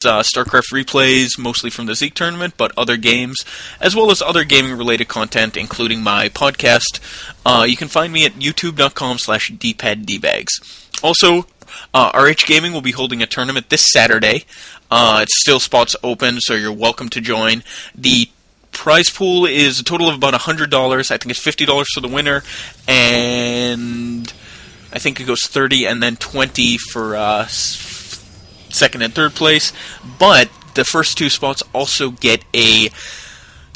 Starcraft replays, mostly from the Zeke tournament, but other games, as well as other gaming-related content, including my podcast. You can find me at youtube.com/dpaddbags. Also, RH Gaming will be holding a tournament this Saturday. It's still spots open, so you're welcome to join. The prize pool is a total of about $100. I think it's $50 for the winner, and I think it goes $30 and then $20 for second and third place. But the first two spots also get a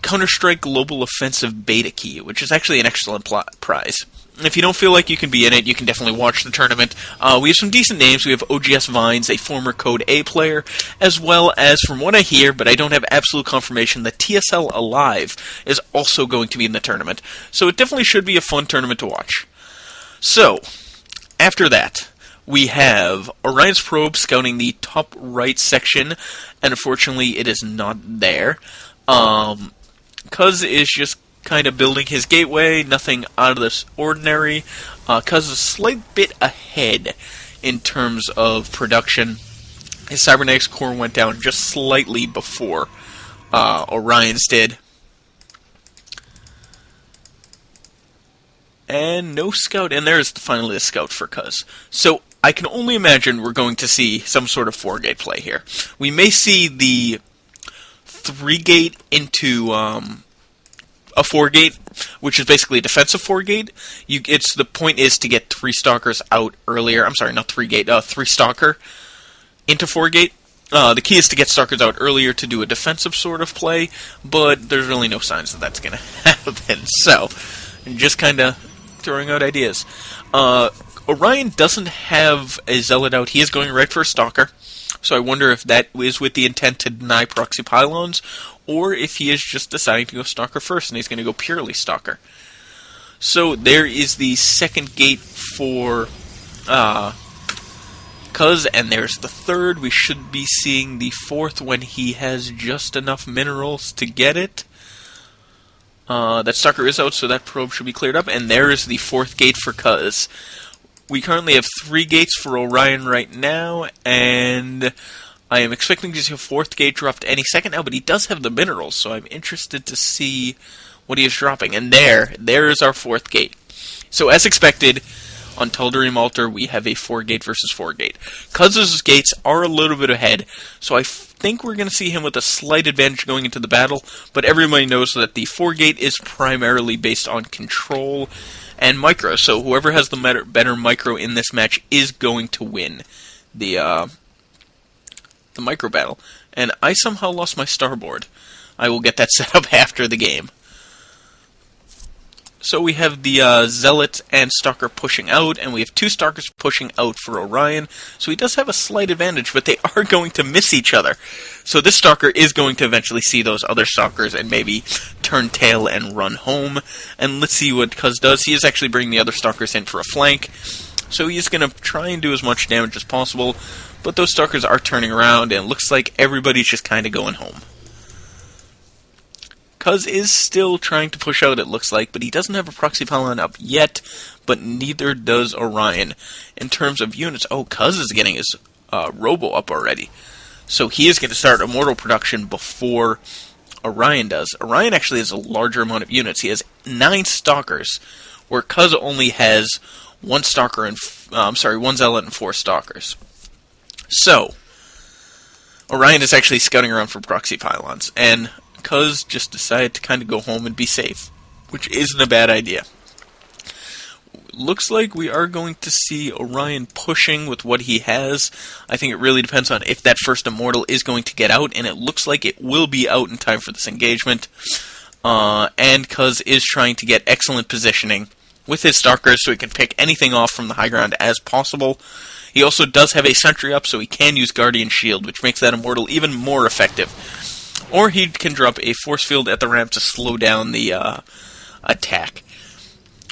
Counter-Strike Global Offensive beta key, which is actually an excellent prize. If you don't feel like you can be in it, you can definitely watch the tournament. We have some decent names. We have OGS Vines, a former Code A player, as well as, from what I hear, but I don't have absolute confirmation, that TSL Alive is also going to be in the tournament. So it definitely should be a fun tournament to watch. So, after that, we have Orion's probe scouting the top right section, and unfortunately it is not there. Cuhz is just kind of building his gateway, nothing out of this ordinary. Cuhz is a slight bit ahead in terms of production. His cybernetics core went down just slightly before Orion's did. And no scout, and there's finally a scout for Cuhz. So I can only imagine we're going to see some sort of 4-gate play here. We may see the 3-gate into a 4-gate, which is basically a defensive 4-gate. The point is to get 3 stalkers out earlier. I'm sorry, not 3-gate, 3 stalker into 4-gate. The key is to get stalkers out earlier to do a defensive sort of play, but there's really no signs that that's going to happen. So, just kind of throwing out ideas. Orion doesn't have a Zealot out. He is going right for a Stalker. So I wonder if that is with the intent to deny proxy pylons, or if he is just deciding to go Stalker first, and he's going to go purely Stalker. So there is the second gate for Cuhz, and there's the third. We should be seeing the fourth when he has just enough minerals to get it. That Stalker is out, so that probe should be cleared up, and there is the fourth gate for Cuhz. We currently have 3 gates for Orion right now, and I am expecting to see a 4th gate dropped any second now, but he does have the minerals, so I'm interested to see what he is dropping. And there is our 4th gate. So as expected, on Tel'Darim Altar, we have a 4-gate versus 4-gate. Cuhz's gates are a little bit ahead, so I think we're going to see him with a slight advantage going into the battle, but everybody knows that the 4-gate is primarily based on control and micro, so whoever has the better micro in this match is going to win the micro battle. And I somehow lost my starboard. I will get that set up after the game. So we have the Zealot and Stalker pushing out, and we have 2 Stalkers pushing out for Orion. So he does have a slight advantage, but they are going to miss each other. So this Stalker is going to eventually see those other Stalkers and maybe turn tail and run home. And let's see what Cuhz does. He is actually bringing the other Stalkers in for a flank. So he's going to try and do as much damage as possible. But those Stalkers are turning around, and it looks like everybody's just kind of going home. Cuhz is still trying to push out, it looks like, but he doesn't have a proxy pylon up yet, but neither does Orion. In terms of units, Cuhz is getting his Robo up already. So he is going to start Immortal production before Orion does. Orion actually has a larger amount of units. He has 9 Stalkers, where Cuhz only has 1 Stalker and 1 Zealot and 4 Stalkers. So, Orion is actually scouting around for proxy pylons, and Cuhz just decided to kind of go home and be safe, which isn't a bad idea. Looks like we are going to see Orion pushing with what he has. I think it really depends on if that first Immortal is going to get out, and it looks like it will be out in time for this engagement. And Cuhz is trying to get excellent positioning with his Stalkers so he can pick anything off from the high ground as possible. He also does have a sentry up, so he can use Guardian Shield, which makes that Immortal even more effective. Or he can drop a force field at the ramp to slow down the attack.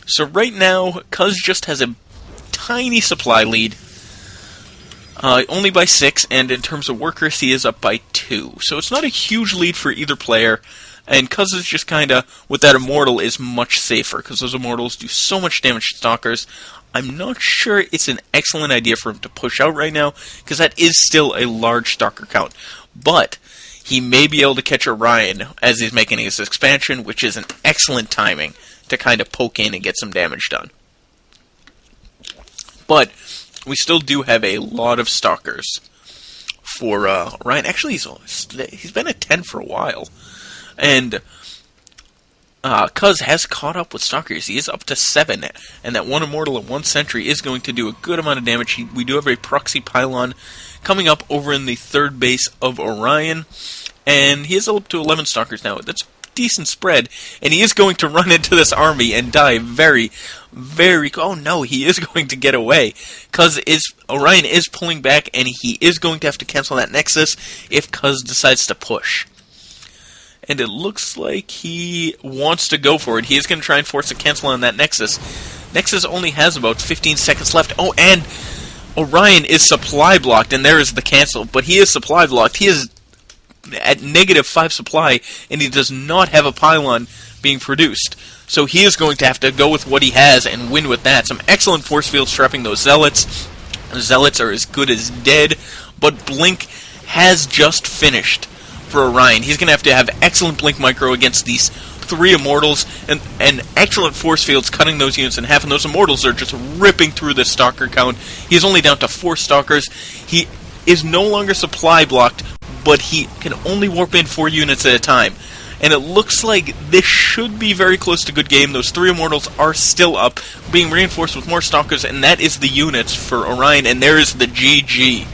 So right now, Cuhz just has a tiny supply lead. Only by 6, and in terms of workers, he is up by 2. So it's not a huge lead for either player. And Cuhz is just kind of, with that Immortal, is much safer, because those Immortals do so much damage to Stalkers. I'm not sure it's an excellent idea for him to push out right now, because that is still a large Stalker count. But he may be able to catch Orian as he's making his expansion, which is an excellent timing to kind of poke in and get some damage done. But we still do have a lot of Stalkers for Orian. Actually, he's been at 10 for a while. And Cuhz has caught up with Stalkers. He is up to 7, and that 1 Immortal and 1 Sentry is going to do a good amount of damage. We do have a Proxy Pylon coming up over in the 3rd base of Orian, and he is up to 11 Stalkers now. That's a decent spread, and he is going to run into this army and die very, very... Oh no, he is going to get away, because Orian is pulling back, and he is going to have to cancel that Nexus if Cuhz decides to push. And it looks like he wants to go for it. He is going to try and force a cancel on that Nexus. Nexus only has about 15 seconds left. Oh, and Orian is supply blocked, and there is the cancel. But he is supply blocked. He is at -5 supply, and he does not have a pylon being produced. So he is going to have to go with what he has and win with that. Some excellent force fields trapping those Zealots. Zealots are as good as dead, but Blink has just finished for Orian. He's going to have excellent Blink Micro against these 3 Immortals, and excellent force fields cutting those units in half, and those Immortals are just ripping through the Stalker count. He's only down to 4 Stalkers. He is no longer supply blocked, but he can only warp in 4 units at a time. And it looks like this should be very close to good game. Those 3 Immortals are still up, being reinforced with more Stalkers, and that is the units for Orian, and there is the GG.